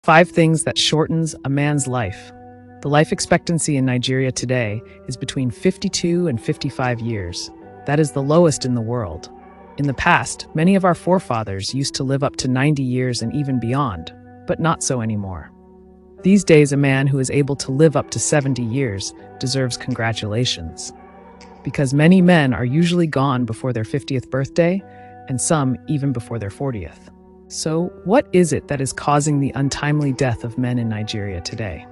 5 things that shortens a man's life. The life expectancy in Nigeria today is between 52 and 55 years. That is the lowest in the world. In the past, many of our forefathers used to live up to 90 years and even beyond, but not so anymore. These days, a man who is able to live up to 70 years deserves congratulations, because many men are usually gone before their 50th birthday, and some even before their 40th. So, what is it that is causing the untimely death of men in Nigeria today?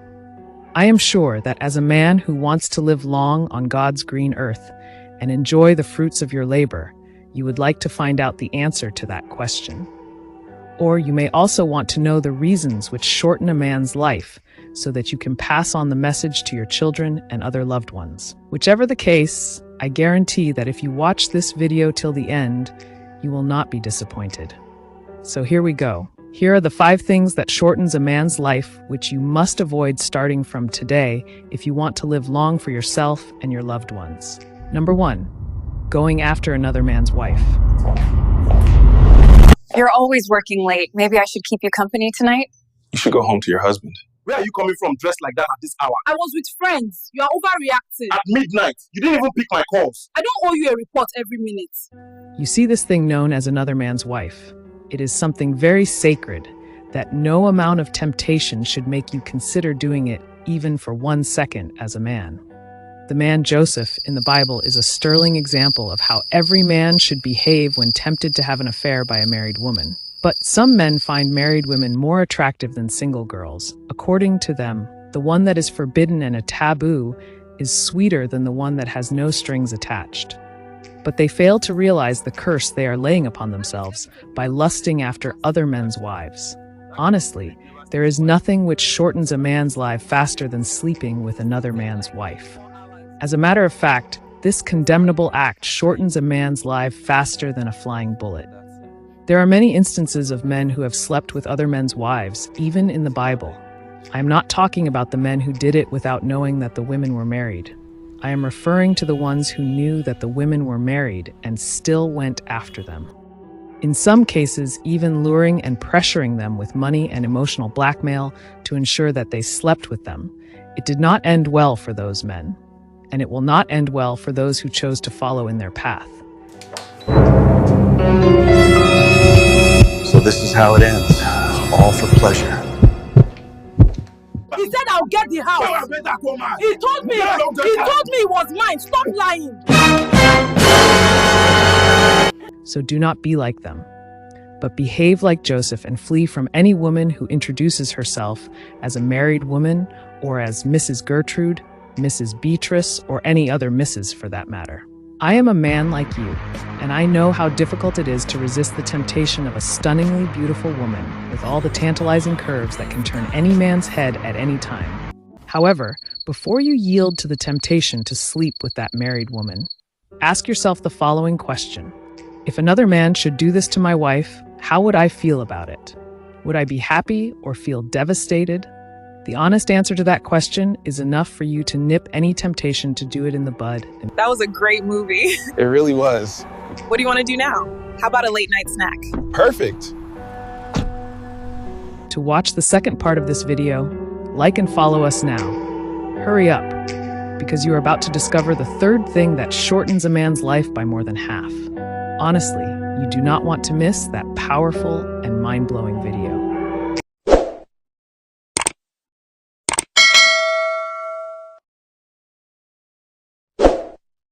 I am sure that as a man who wants to live long on God's green earth and enjoy the fruits of your labor, you would like to find out the answer to that question. Or you may also want to know the reasons which shorten a man's life so that you can pass on the message to your children and other loved ones. Whichever the case, I guarantee that if you watch this video till the end, you will not be disappointed. So here we go. Here are the 5 things that shortens a man's life which you must avoid starting from today if you want to live long for yourself and your loved ones. Number 1, going after another man's wife. You're always working late. Maybe I should keep you company tonight? You should go home to your husband. Where are you coming from dressed like that at this hour? I was with friends. You are overreacting. At midnight. You didn't even pick my calls. I don't owe you a report every minute. You see this thing known as another man's wife. It is something very sacred that no amount of temptation should make you consider doing it even for 1 second as a man. The man Joseph in the Bible is a sterling example of how every man should behave when tempted to have an affair by a married woman. But some men find married women more attractive than single girls. According to them, the one that is forbidden and a taboo is sweeter than the one that has no strings attached. But they fail to realize the curse they are laying upon themselves by lusting after other men's wives. Honestly, there is nothing which shortens a man's life faster than sleeping with another man's wife. As a matter of fact, this condemnable act shortens a man's life faster than a flying bullet. There are many instances of men who have slept with other men's wives, even in the Bible. I am not talking about the men who did it without knowing that the women were married. I am referring to the ones who knew that the women were married and still went after them. In some cases, even luring and pressuring them with money and emotional blackmail to ensure that they slept with them. It did not end well for those men. And it will not end well for those who chose to follow in their path. So this is how it ends, all for pleasure. He said I'll get the house. He told me it was mine. Stop lying. So do not be like them, but behave like Joseph and flee from any woman who introduces herself as a married woman or as Mrs. Gertrude, Mrs. Beatrice, or any other Mrs. for that matter. I am a man like you, and I know how difficult it is to resist the temptation of a stunningly beautiful woman with all the tantalizing curves that can turn any man's head at any time. However, before you yield to the temptation to sleep with that married woman, ask yourself the following question. If another man should do this to my wife, how would I feel about it? Would I be happy or feel devastated? The honest answer to that question is enough for you to nip any temptation to do it in the bud. That was a great movie. It really was. What do you want to do now? How about a late night snack? Perfect. To watch the second part of this video, like and follow us now. Hurry up, because you are about to discover the 3rd thing that shortens a man's life by more than half. Honestly, you do not want to miss that powerful and mind-blowing video.